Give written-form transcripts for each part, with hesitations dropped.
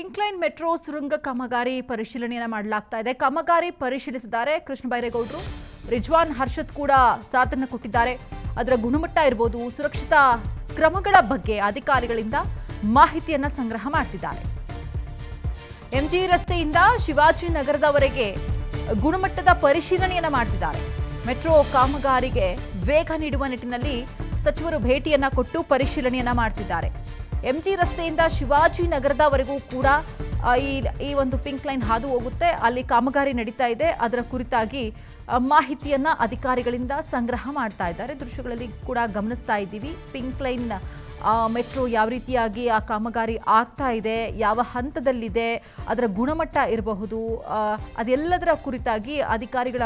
Pink line metro ಸುರಂಗ ಕಾಮಗಾರಿ ಪರಿಶೀಲನೆಯನ್ನು ಮಾಡಲಾಗ್ತಾ ಇದೆ. ಕಾಮಗಾರಿ ಪರಿಶೀಲಿಸಿದ್ದಾರೆ ಕೃಷ್ಣ ಬೈರೇಗೌಡರು. ರಿಜ್ವಾನ್ ಹರ್ಷದ್ ಕೂಡ ಸಾಥನ್ನು ಕೊಟ್ಟಿದ್ದಾರೆ. ಅದರ ಗುಣಮಟ್ಟ ಇರಬಹುದು, ಸುರಕ್ಷತಾ ಕ್ರಮಗಳ ಬಗ್ಗೆ ಅಧಿಕಾರಿಗಳಿಂದ ಮಾಹಿತಿಯನ್ನ ಸಂಗ್ರಹ ಮಾಡ್ತಿದ್ದಾರೆ. ಎಂಜಿ ರಸ್ತೆಯಿಂದ ಶಿವಾಜಿನಗರದವರೆಗೆ ಗುಣಮಟ್ಟದ ಪರಿಶೀಲನೆಯನ್ನ ಮಾಡ್ತಿದ್ದಾರೆ. ಮೆಟ್ರೋ ಕಾಮಗಾರಿಗೆ ವೇಗ ನೀಡುವ ನಿಟ್ಟಿನಲ್ಲಿ ಸಚಿವರು ಭೇಟಿಯನ್ನ ಕೊಟ್ಟು ಪರಿಶೀಲನೆಯನ್ನ ಮಾಡ್ತಿದ್ದಾರೆ. ಎಂಜಿ ರಸ್ತೆಯಿಂದ ಶಿವಾಜಿನಗರದವರೆಗೂ ಕೂಡ ಈ ಒಂದು ಪಿಂಕ್ ಲೈನ್ ಹಾದು ಹೋಗುತ್ತೆ. ಅಲ್ಲಿ ಕಾಮಗಾರಿ ನಡೀತಾ ಇದೆ. ಅದರ ಕುರಿತಾಗಿ ಮಾಹಿತಿಯನ್ನ ಅಧಿಕಾರಿಗಳಿಂದ ಸಂಗ್ರಹ ಮಾಡ್ತಾ ಇದ್ದಾರೆ. ದೃಶ್ಯಗಳಲ್ಲಿ ಕೂಡ ಗಮನಿಸ್ತಾ ಇದ್ದೀವಿ. ಪಿಂಕ್ ಲೈನ್ ಮೆಟ್ರೋ ಯಾವ ರೀತಿಯಾಗಿ ಆ ಕಾಮಗಾರಿ ಆಗ್ತಾ ಇದೆ, ಯಾವ ಹಂತದಲ್ಲಿದೆ, ಅದರ ಗುಣಮಟ್ಟ ಇರಬಹುದು, ಅದೆಲ್ಲದರ ಕುರಿತಾಗಿ ಅಧಿಕಾರಿಗಳ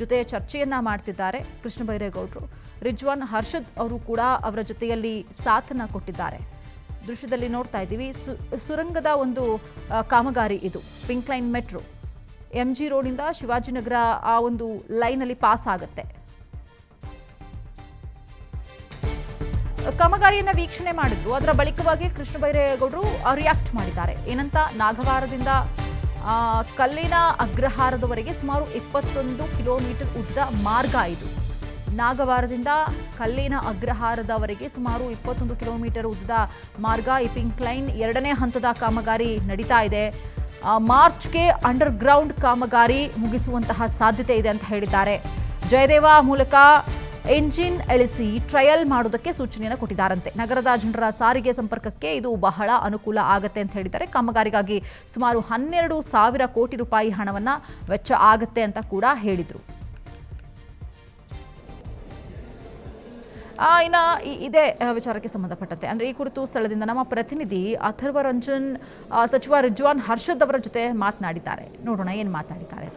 ಜೊತೆ ಚರ್ಚೆಯನ್ನ ಮಾಡ್ತಿದ್ದಾರೆ ಕೃಷ್ಣ ಬೈರೇಗೌಡರು. ರಿಜ್ವಾನ್ ಹರ್ಷದ್ ಅವರು ಕೂಡ ಅವರ ಜೊತೆಯಲ್ಲಿ ಸಾಥನ್ನ ಕೊಟ್ಟಿದ್ದಾರೆ. ದೃಶ್ಯದಲ್ಲಿ ನೋಡ್ತಾ ಇದ್ದೀವಿ. ಸುರಂಗದ ಒಂದು ಕಾಮಗಾರಿ ಇದು. ಪಿಂಕ್ ಲೈನ್ ಮೆಟ್ರೋ ಎಂಜಿ ರೋಡಿಂದ ಶಿವಾಜಿನಗರ ಆ ಒಂದು ಲೈನಲ್ಲಿ ಪಾಸ್ ಆಗುತ್ತೆ. ಕಾಮಗಾರಿಯನ್ನ ವೀಕ್ಷಣೆ ಮಾಡಿದ್ರು. ಅದರ ಬಳಿಕವಾಗಿ ಕೃಷ್ಣ ಬೈರೇಗೌಡರು ರಿಯಾಕ್ಟ್ ಮಾಡಿದ್ದಾರೆ. ಏನಂತ, ನಾಗವಾರದಿಂದ ಕಲ್ಲಿನ ಅಗ್ರಹಾರದವರೆಗೆ ಸುಮಾರು 21 ಕಿಲೋಮೀಟರ್ ಉದ್ದ ಮಾರ್ಗ ಇದು. ನಾಗವಾರದಿಂದ ಕಲ್ಲಿನ ಅಗ್ರಹಾರದವರೆಗೆ ಸುಮಾರು 21 ಕಿಲೋಮೀಟರ್ ಉದ್ದದ ಮಾರ್ಗ. ಈ ಪಿಂಕ್ ಲೈನ್ 2ನೇ ಹಂತದ ಕಾಮಗಾರಿ ನಡೀತಾ ಇದೆ. ಮಾರ್ಚ್ಗೆ ಅಂಡರ್ ಗ್ರೌಂಡ್ ಕಾಮಗಾರಿ ಮುಗಿಸುವಂತಹ ಸಾಧ್ಯತೆ ಇದೆ ಅಂತ ಹೇಳಿದ್ದಾರೆ. ಜಯದೇವ ಮೂಲಕ ಎಂಜಿನ್ ಇಳಿಸಿ ಟ್ರಯಲ್ ಮಾಡೋದಕ್ಕೆ ಸೂಚನೆಯನ್ನು ಕೊಟ್ಟಿದ್ದಾರಂತೆ. ನಗರದ ಜನರ ಸಾರಿಗೆ ಸಂಪರ್ಕಕ್ಕೆ ಇದು ಬಹಳ ಅನುಕೂಲ ಆಗುತ್ತೆ ಅಂತ ಹೇಳಿದ್ದಾರೆ. ಕಾಮಗಾರಿಗಾಗಿ ಸುಮಾರು 12,000 ಕೋಟಿ ರೂಪಾಯಿ ಹಣವನ್ನ ವೆಚ್ಚ ಆಗುತ್ತೆ ಅಂತ ಕೂಡ ಹೇಳಿದರು. ಇನ್ನು ಇದೇ ವಿಚಾರಕ್ಕೆ ಸಂಬಂಧಪಟ್ಟಂತೆ ಅಂದರೆ ಈ ಕುರಿತು ಸ್ಥಳದಿಂದ ನಮ್ಮ ಪ್ರತಿನಿಧಿ ಅಥರ್ವ ರಂಜನ್ ಸಚಿವ ರಿಜ್ವಾನ್ ಹರ್ಷದ್ ಅವರ ಜೊತೆ ಮಾತನಾಡಿದ್ದಾರೆ. ನೋಡೋಣ ಏನು ಮಾತಾಡಿದ್ದಾರೆ.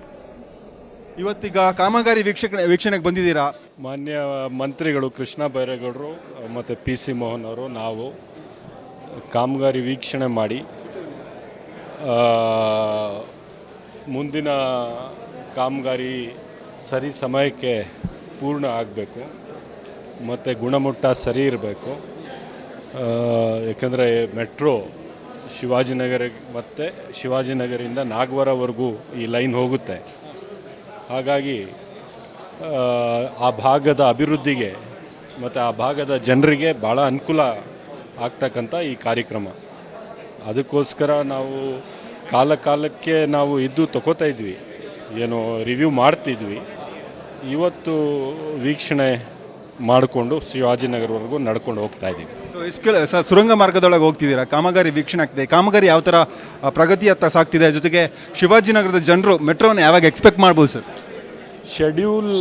ಇವತ್ತೀಗ ಕಾಮಗಾರಿ ವೀಕ್ಷಣೆಗೆ ಬಂದಿದ್ದೀರಾ? ಮಾನ್ಯ ಮಂತ್ರಿಗಳು ಕೃಷ್ಣ ಬೈರೇಗೌಡರು ಮತ್ತು PC ಮೋಹನ್ ಅವರು ನಾವು ಕಾಮಗಾರಿ ವೀಕ್ಷಣೆ ಮಾಡಿ ಮುಂದಿನ ಕಾಮಗಾರಿ ಸರಿ ಸಮಯಕ್ಕೆ ಪೂರ್ಣ ಆಗಬೇಕು ಮತ್ತು ಗುಣಮಟ್ಟ ಸರಿ ಇರಬೇಕು. ಏಕೆಂದರೆ ಮೆಟ್ರೋ ಶಿವಾಜಿನಗರ ಮತ್ತು ಶಿವಾಜಿನಗರಿಂದ ನಾಗವಾರವರೆಗೂ ಈ ಲೈನ್ ಹೋಗುತ್ತೆ. ಹಾಗಾಗಿ ಆ ಭಾಗದ ಅಭಿವೃದ್ಧಿಗೆ ಮತ್ತು ಆ ಭಾಗದ ಜನರಿಗೆ ಭಾಳ ಅನುಕೂಲ ಆಗ್ತಕ್ಕಂಥ ಈ ಕಾರ್ಯಕ್ರಮ. ಅದಕ್ಕೋಸ್ಕರ ನಾವು ಕಾಲಕ್ಕೆ ನಾವು ತಗೋತಾ ಇದ್ವಿ, ಏನೋ ರಿವ್ಯೂ ಮಾಡ್ತಿದ್ವಿ. ಇವತ್ತು ವೀಕ್ಷಣೆ ಮಾಡಿಕೊಂಡು ಶಿವಾಜಿನಗರವರೆಗೂ ನಡ್ಕೊಂಡು ಹೋಗ್ತಾ ಇದ್ದೀವಿ. ಸುರಂಗ ಮಾರ್ಗದೊಳಗೆ ಹೋಗ್ತಿದ್ದೀರಾ, ಕಾಮಗಾರಿ ವೀಕ್ಷಣೆ ಆಗ್ತಿದೆ. ಕಾಮಗಾರಿ ಯಾವ ಥರ ಪ್ರಗತಿ ಹತ್ತ ಸಾಗ್ತಿದೆ, ಜೊತೆಗೆ ಶಿವಾಜಿನಗರದ ಜನರು ಮೆಟ್ರೋನ ಯಾವಾಗ ಎಕ್ಸ್ಪೆಕ್ಟ್ ಮಾಡ್ಬೋದು ಸರ್? ಶೆಡ್ಯೂಲ್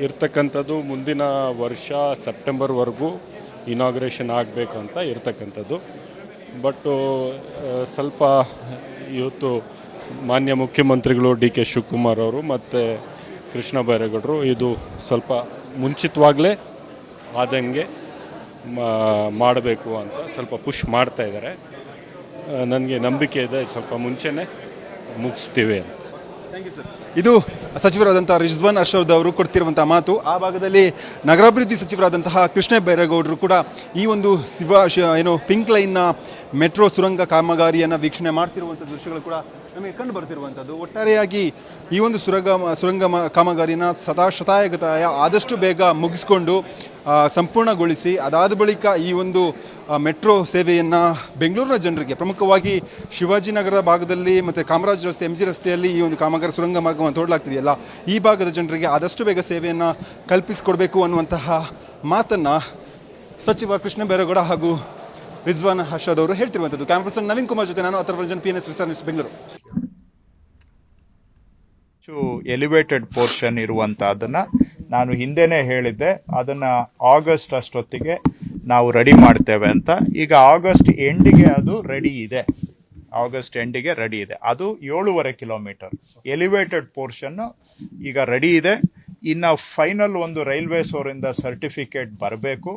ಇರ್ತಕ್ಕಂಥದ್ದು ಮುಂದಿನ ವರ್ಷ ಸೆಪ್ಟೆಂಬರ್ವರೆಗೂ ಇನಾಗ್ರೇಷನ್ ಆಗಬೇಕು ಅಂತ ಇರ್ತಕ್ಕಂಥದ್ದು. ಬಟ್ಟು ಸ್ವಲ್ಪ ಇವತ್ತು ಮಾನ್ಯ ಮುಖ್ಯಮಂತ್ರಿಗಳು DK ಶಿವಕುಮಾರ್ ಅವರು ಮತ್ತು ಕೃಷ್ಣ ಬೈರೇಗೌಡರು ಇದು ಸ್ವಲ್ಪ ಮುಂಚಿತವಾಗಲೇ ಆದಂಗೆ ಮಾಡಬೇಕು ಅಂತ ಸ್ವಲ್ಪ ಪುಷ್ ಮಾಡ್ತಾ ಇದ್ದಾರೆ. ನನಗೆ ನಂಬಿಕೆ ಇದೆ ಸ್ವಲ್ಪ ಮುಂಚೆನೇ ಮುಗಿಸ್ತೀವಿ ಅಂತ. Thank you sir. ಇದು ಸಚಿವರಾದಂಥ ರಿಜ್ವಾನ್ ಹರ್ಷದ್ ಅವರು ಕೊಡ್ತಿರುವಂಥ ಮಾತು. ಆ ಭಾಗದಲ್ಲಿ ನಗರಾಭಿವೃದ್ಧಿ ಸಚಿವರಾದಂತಹ ಕೃಷ್ಣ ಬೈರೇಗೌಡರು ಕೂಡ ಈ ಒಂದು ಪಿಂಕ್ ಲೈನ್ನ ಮೆಟ್ರೋ ಸುರಂಗ ಕಾಮಗಾರಿಯನ್ನು ವೀಕ್ಷಣೆ ಮಾಡ್ತಿರುವಂಥ ದೃಶ್ಯಗಳು ಕೂಡ ನಮಗೆ ಕಂಡು ಬರ್ತಿರುವಂಥದ್ದು. ಒಟ್ಟಾರೆಯಾಗಿ ಈ ಒಂದು ಸುರಂಗ ಕಾಮಗಾರಿನ ಶತಾಯಗತಾಯ ಆದಷ್ಟು ಬೇಗ ಮುಗಿಸ್ಕೊಂಡು ಸಂಪೂರ್ಣಗೊಳಿಸಿ ಅದಾದ ಬಳಿಕ ಈ ಒಂದು ಮೆಟ್ರೋ ಸೇವೆಯನ್ನು ಬೆಂಗಳೂರಿನ ಜನರಿಗೆ, ಪ್ರಮುಖವಾಗಿ ಶಿವಾಜಿನಗರ ಭಾಗದಲ್ಲಿ ಮತ್ತು ಕಾಮರಾಜ್ ರಸ್ತೆ MG ರಸ್ತೆಯಲ್ಲಿ ಈ ಒಂದು ಕಾಮಗಾರಿ ಸುರಂಗ ಮಾರ್ಗವನ್ನು ತೋಡಲಾಗ್ತಿದೆಯಲ್ಲ, ಈ ಭಾಗದ ಜನರಿಗೆ ಆದಷ್ಟು ಬೇಗ ಸೇವೆಯನ್ನು ಕಲ್ಪಿಸಿಕೊಡಬೇಕು ಅನ್ನುವಂತಹ ಮಾತನ್ನು ಸಚಿವ ಕೃಷ್ಣ ಬೈರೇಗೌಡ ಹಾಗೂ ರಿಜ್ವಾನ್ ಹರ್ಷದ್ ಅವರು ಹೇಳ್ತಿರುವಂಥದ್ದು. ಕ್ಯಾಮರಾ ಪರ್ಸನ್ ನವೀನ್ ಕುಮಾರ್ ಜೊತೆ ನಾನು ಅಥರ್ವ ರಂಜನ್, PNS ವಿಸ್ತಾರ ನ್ಯೂಸ್, ಬೆಂಗಳೂರು. ಎಲಿವೇಟೆಡ್ ಪೋರ್ಷನ್ ಇರುವಂತಹದನ್ನ ನಾನು ಹಿಂದೆನೇ ಹೇಳಿದ್ದೆ, ಅದನ್ನ ಆಗಸ್ಟ್ ಅಷ್ಟೊತ್ತಿಗೆ ನಾವು ರೆಡಿ ಮಾಡ್ತೇವೆ ಅಂತ. ಈಗ ಆಗಸ್ಟ್ ಎಂಡಿಗೆ ಅದು ರೆಡಿ ಇದೆ. ಅದು 7.5 ಕಿಲೋಮೀಟರ್ ಎಲಿವೇಟೆಡ್ ಪೋರ್ಷನ್ ಈಗ ರೆಡಿ ಇದೆ. ಇನ್ನು ಫೈನಲ್ ಒಂದು ರೈಲ್ವೇಸ್ ಅವರಿಂದ ಸರ್ಟಿಫಿಕೇಟ್ ಬರಬೇಕು.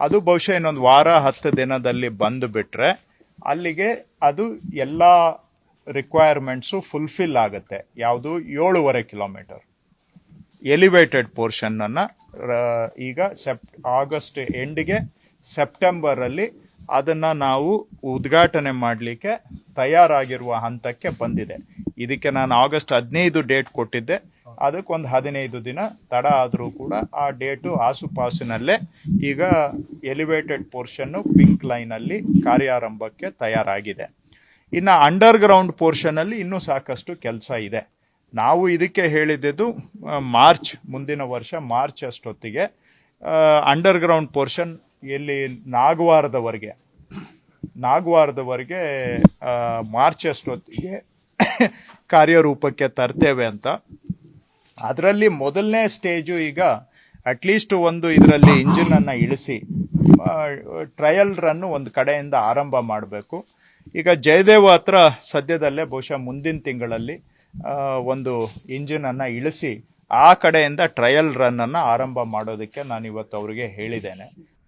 ಅದು ಬಹುಶಃ ಇನ್ನೊಂದು ವಾರ 10 ದಿನದಲ್ಲಿ ಬಂದು ಬಿಟ್ರೆ ಅಲ್ಲಿಗೆ ಅದು ಎಲ್ಲ ರಿಕ್ವೈರ್ಮೆಂಟ್ಸು ಫುಲ್ಫಿಲ್ ಆಗುತ್ತೆ. ಯಾವುದು 7.5 ಕಿಲೋಮೀಟರ್ ಎಲಿವೇಟೆಡ್ ಪೋರ್ಷನ್ ಅನ್ನ ಈಗ ಆಗಸ್ಟ್ ಎಂಡ್ಗೆ ಸೆಪ್ಟೆಂಬರಲ್ಲಿ ಅದನ್ನು ನಾವು ಉದ್ಘಾಟನೆ ಮಾಡಲಿಕ್ಕೆ ತಯಾರಾಗಿರುವ ಹಂತಕ್ಕೆ ಬಂದಿದೆ. ಇದಕ್ಕೆ ನಾನು ಆಗಸ್ಟ್ 15 ಡೇಟ್ ಕೊಟ್ಟಿದ್ದೆ. ಅದಕ್ಕೊಂದು 15 ದಿನ ತಡ ಆದರೂ ಕೂಡ ಆ ಡೇಟು ಆಸುಪಾಸಿನಲ್ಲೇ ಈಗ ಎಲಿವೇಟೆಡ್ ಪೋರ್ಷನ್ನು ಪಿಂಕ್ ಲೈನಲ್ಲಿ ಕಾರ್ಯಾರಂಭಕ್ಕೆ ತಯಾರಾಗಿದೆ. ಇನ್ನು ಅಂಡರ್ಗ್ರೌಂಡ್ ಪೋರ್ಷನಲ್ಲಿ ಇನ್ನೂ ಸಾಕಷ್ಟು ಕೆಲಸ ಇದೆ. ನಾವು ಇದಕ್ಕೆ ಹೇಳಿದ್ದು ಮಾರ್ಚ್, ಮುಂದಿನ ವರ್ಷ ಮಾರ್ಚ್ ಅಷ್ಟೊತ್ತಿಗೆ ಅಂಡರ್ಗ್ರೌಂಡ್ ಪೋರ್ಷನ್ ಎಲ್ಲಿ ನಾಗವಾರದವರೆಗೆ ಮಾರ್ಚ್ ಅಷ್ಟೊತ್ತಿಗೆ ಕಾರ್ಯರೂಪಕ್ಕೆ ತರ್ತೇವೆ ಅಂತ. ಅದರಲ್ಲಿ ಮೊದಲನೇ ಸ್ಟೇಜು ಈಗ ಅಟ್ಲೀಸ್ಟ್ ಒಂದು ಇದರಲ್ಲಿ ಇಂಜಿನನ್ನು ಇಳಿಸಿ ಟ್ರಯಲ್ ರನ್ನು ಒಂದು ಕಡೆಯಿಂದ ಆರಂಭ ಮಾಡಬೇಕು. ಈಗ ಜಯದೇವ ಹತ್ರ ಸದ್ಯದಲ್ಲೇ ಬಹುಶಃ ಮುಂದಿನ ತಿಂಗಳಲ್ಲಿ ಒಂದು ಇಂಜಿನನ್ನು ಇಳಿಸಿ ಆ ಕಡೆಯಿಂದ ಟ್ರಯಲ್ ರನ್ನನ್ನು ಆರಂಭ ಮಾಡೋದಕ್ಕೆ ನಾನು ಇವತ್ತು ಅವರಿಗೆ ಹೇಳಿದ್ದೇನೆ.